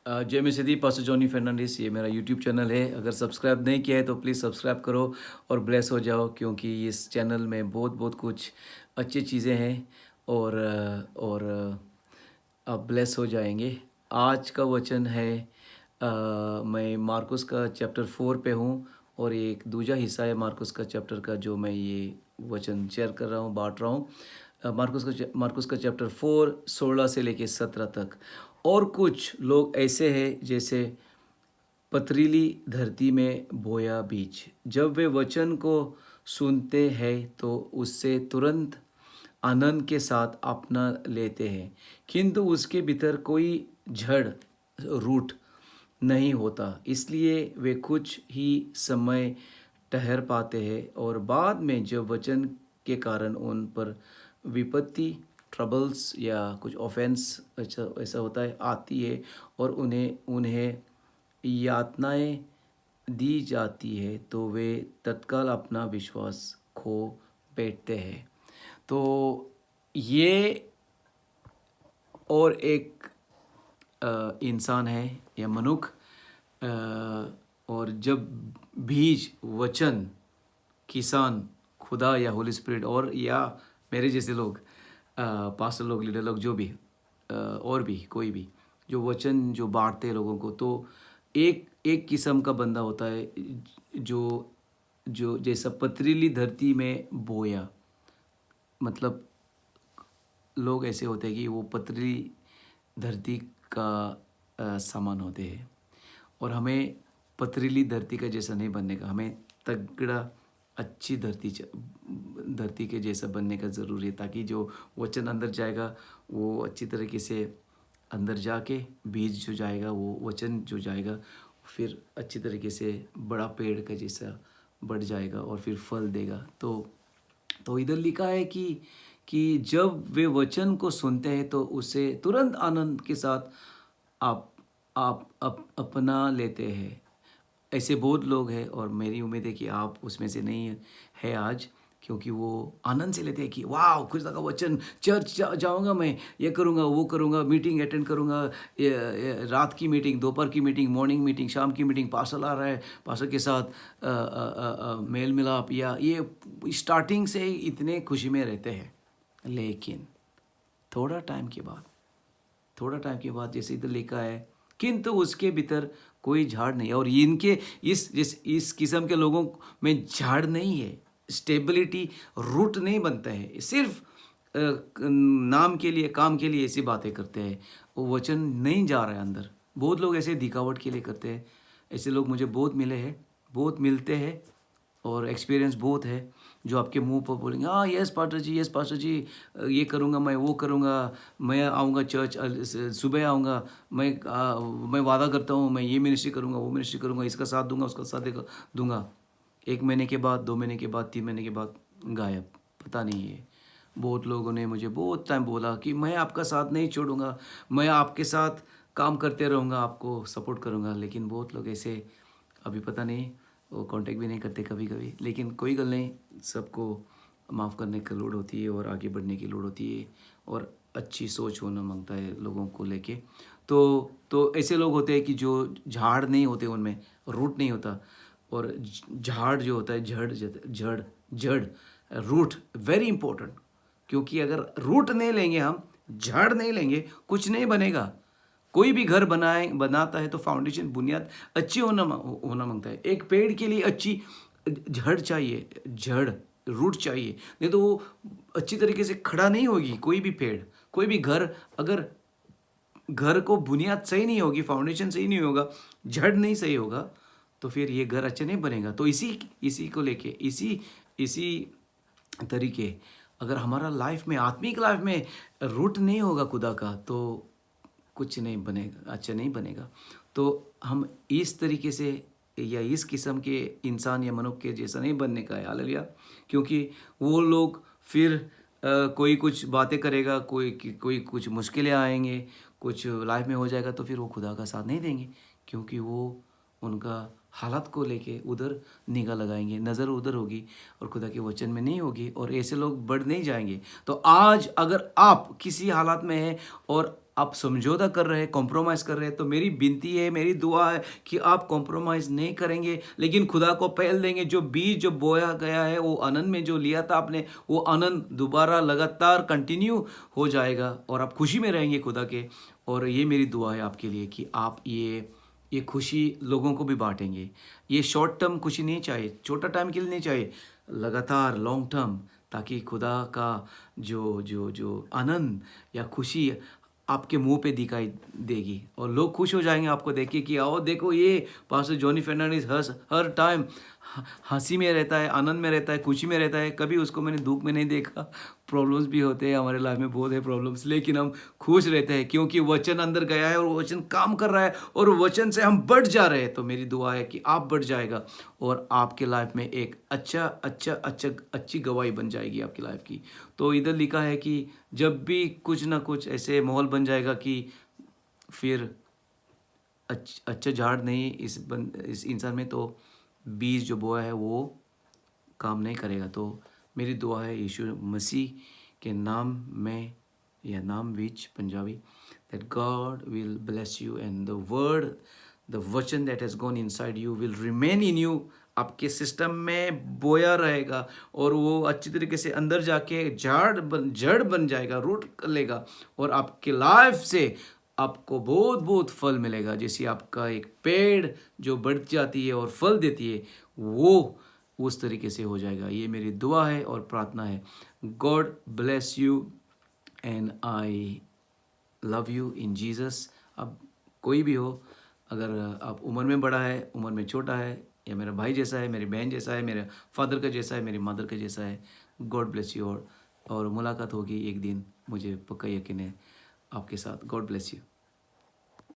जय मसीह pastor Johnny Fernandes, ये मेरा यूट्यूब चैनल है। अगर सब्सक्राइब नहीं किया है तो प्लीज़ सब्सक्राइब करो और ब्लेस हो जाओ, क्योंकि इस चैनल में बहुत बहुत कुछ अच्छी चीज़ें हैं और आप ब्लेस हो जाएंगे। आज का वचन है, मैं मार्कुस का चैप्टर 4 पे हूँ और ये एक दूसरा हिस्सा है मार्कुस का चैप्टर का, जो मैं ये वचन शेयर कर रहा हूँ, बांट रहा हूँ। मार्कुस का चैप्टर 4 16 से लेके 17 तक। और कुछ लोग ऐसे हैं जैसे पथरीली धरती में बोया बीज। जब वे वचन को सुनते हैं तो उससे तुरंत आनंद के साथ अपना लेते हैं, किंतु उसके भीतर कोई जड़ रूट नहीं होता, इसलिए वे कुछ ही समय ठहर पाते हैं और बाद में जब वचन के कारण उन पर विपत्ति, ट्रबल्स या कुछ ऑफेंस ऐसा ऐसा होता है, आती है और उन्हें उन्हें यातनाएं दी जाती है, तो वे तत्काल अपना विश्वास खो बैठते हैं। तो ये और एक इंसान है या मनुष्य, और जब बीज वचन, किसान, खुदा या होली स्पिरिट और या मेरे जैसे लोग, पास्टर लोग, लीडर लोग, जो भी और भी कोई भी जो वचन जो बांटते हैं लोगों को, तो एक एक किस्म का बंदा होता है जो जो जैसा पथरीली धरती में बोया। मतलब लोग ऐसे होते हैं कि वो पथरीली धरती का सामान होते हैं, और हमें पथरीली धरती का जैसा नहीं बनने का, हमें तगड़ा अच्छी धरती के जैसा बनने का ज़रूरी है, ताकि जो वचन अंदर जाएगा वो अच्छी तरीके से अंदर जाके बीज जो जाएगा, वो वचन जो जाएगा, फिर अच्छी तरीके से बड़ा पेड़ का जैसा बढ़ जाएगा और फिर फल देगा। तो इधर लिखा है कि जब वे वचन को सुनते हैं तो उसे तुरंत आनंद के साथ आप अपना लेते हैं। ऐसे बहुत लोग हैं और मेरी उम्मीद है कि आप उसमें से नहीं है आज, क्योंकि वो आनंद से लेते हैं कि वाह, खुदा का वचन, चर्च जाऊंगा, मैं ये करूंगा, वो करूंगा, मीटिंग अटेंड करूंगा, रात की मीटिंग, दोपहर की मीटिंग, मॉर्निंग मीटिंग, शाम की मीटिंग, पास्टर आ रहा है, पास्टर के साथ मेल मिलाप, या ये स्टार्टिंग से ही इतने खुशी में रहते हैं। लेकिन थोड़ा टाइम के बाद जैसे इधर लिखा है, किंतु उसके भीतर कोई झाड़ नहीं है। और इनके इस किस्म के लोगों में झाड़ नहीं है, स्टेबिलिटी, रूट नहीं बनता है, सिर्फ नाम के लिए, काम के लिए ऐसी बातें करते हैं, वो वचन नहीं जा रहा है अंदर। बहुत लोग ऐसे दिखावट के लिए करते हैं। ऐसे लोग मुझे बहुत मिले हैं, बहुत मिलते हैं, और एक्सपीरियंस बहुत है, जो आपके मुंह पर बोलेंगे हाँ यस पास्टर जी, यस पास्टर जी, ये करूँगा, मैं वो करूँगा, मैं आऊँगा चर्च, सुबह आऊँगा, मैं वादा करता हूँ, मैं ये मिनिस्ट्री करूँगा, वो मिनिस्ट्री करूँगा, इसका साथ दूंगा, उसका साथ दूंगा। 1 महीने के बाद, 2 महीने के बाद, 3 महीने के बाद गायब, पता नहीं है। बहुत लोगों ने मुझे बहुत टाइम बोला कि मैं आपका साथ नहीं छोड़ूंगा, मैं आपके साथ काम करते रहूँगा, आपको सपोर्ट करूँगा। लेकिन बहुत लोग ऐसे अभी पता नहीं, वो कांटेक्ट भी नहीं करते कभी कभी। लेकिन कोई गल नहीं, सबको माफ़ करने की लोड़ होती है और आगे बढ़ने की लोड़ होती है, और अच्छी सोच होना मांगता है लोगों को लेके। तो ऐसे लोग होते हैं कि जो झाड़ नहीं होते, उनमें रूट नहीं होता। और झाड़ जो होता है, जड़ जड़ जड़ रूट वेरी इंपॉर्टेंट, क्योंकि अगर रूट नहीं लेंगे, हम झाड़ नहीं लेंगे, कुछ नहीं बनेगा। कोई भी घर बनाता है तो फाउंडेशन, बुनियाद अच्छी होना मांगता है। एक पेड़ के लिए अच्छी जड़ चाहिए, जड़ रूट चाहिए, नहीं तो वो अच्छी तरीके से खड़ा नहीं होगी। कोई भी पेड़, कोई भी घर, अगर घर को बुनियाद सही नहीं होगी, फाउंडेशन सही नहीं होगा, जड़ नहीं सही होगा, तो फिर ये घर अच्छा नहीं बनेगा। तो इसी को लेके इसी तरीके, अगर हमारा लाइफ में, आत्मिक लाइफ में रूट नहीं होगा खुदा का, तो कुछ नहीं बनेगा, अच्छा नहीं बनेगा। तो हम इस तरीके से या इस किस्म के इंसान या मनुष्य के जैसा नहीं बनने का है, हालेलुया। क्योंकि वो लोग फिर कोई कुछ बातें करेगा, कोई कुछ मुश्किलें आएंगे, कुछ लाइफ में हो जाएगा, तो फिर वो खुदा का साथ नहीं देंगे, क्योंकि वो उनका हालात को लेके उधर निगाह लगाएंगे, नज़र उधर होगी और खुदा के वचन में नहीं होगी, और ऐसे लोग बढ़ नहीं जाएंगे। तो आज अगर आप किसी हालात में हैं और आप समझौता कर रहे हैं, कॉम्प्रोमाइज़ कर रहे हैं, तो मेरी विनती है, मेरी दुआ है कि आप कॉम्प्रोमाइज़ नहीं करेंगे, लेकिन खुदा को पहल देंगे। जो बीज जो बोया गया है, वो आनंद में जो लिया था आपने, वो आनंद दोबारा लगातार कंटिन्यू हो जाएगा और आप खुशी में रहेंगे खुदा के। और ये मेरी दुआ है आपके लिए कि आप ये खुशी लोगों को भी बांटेंगे। ये शॉर्ट टर्म खुशी नहीं चाहिए, छोटा टाइम के लिए नहीं चाहिए, लगातार लॉन्ग टर्म, ताकि खुदा का जो जो जो आनंद या खुशी आपके मुंह पे दिखाई देगी और लोग खुश हो जाएंगे आपको देख के कि आओ देखो, ये पास्टर जॉनी फर्नांडिस हर टाइम हंसी में रहता है, आनंद में रहता है, खुशी में रहता है, कभी उसको मैंने दुख में नहीं देखा। प्रॉब्लम्स भी होते हैं हमारे लाइफ में, बहुत है प्रॉब्लम्स, लेकिन हम खुश रहते हैं क्योंकि वचन अंदर गया है और वचन काम कर रहा है और वचन से हम बढ़ जा रहे हैं। तो मेरी दुआ है कि आप बढ़ जाएगा और आपके लाइफ में एक अच्छी गवाही बन जाएगी आपकी लाइफ की। तो इधर लिखा है कि जब भी कुछ ना कुछ ऐसे माहौल बन जाएगा कि फिर अच्छा झाड़ नहीं इस इंसान में, तो बीज जो बोया है वो काम नहीं करेगा। तो मेरी दुआ है यीशु मसीह के नाम में या नाम which Punjabi, that God will bless you and the word, the वचन that has gone inside you will remain in you, आपके सिस्टम में बोया रहेगा और वो अच्छी तरीके से अंदर जाके जड़ बन जाएगा, रूट कर लेगा और आपके लाइफ से आपको बहुत बहुत फल मिलेगा। जैसे आपका एक पेड़ जो बढ़ जाती है और फल देती है, वो उस तरीके से हो जाएगा। ये मेरी दुआ है और प्रार्थना है। God bless you and I love you in Jesus. अब कोई भी हो, अगर आप उम्र में बड़ा है, उम्र में छोटा है, या मेरा भाई जैसा है, मेरी बहन जैसा है, मेरे फादर का जैसा है, मेरी मदर का जैसा है, गॉड ब्लेस यू। और मुलाकात होगी एक दिन, मुझे पक्का यकीन है आपके साथ। God bless you.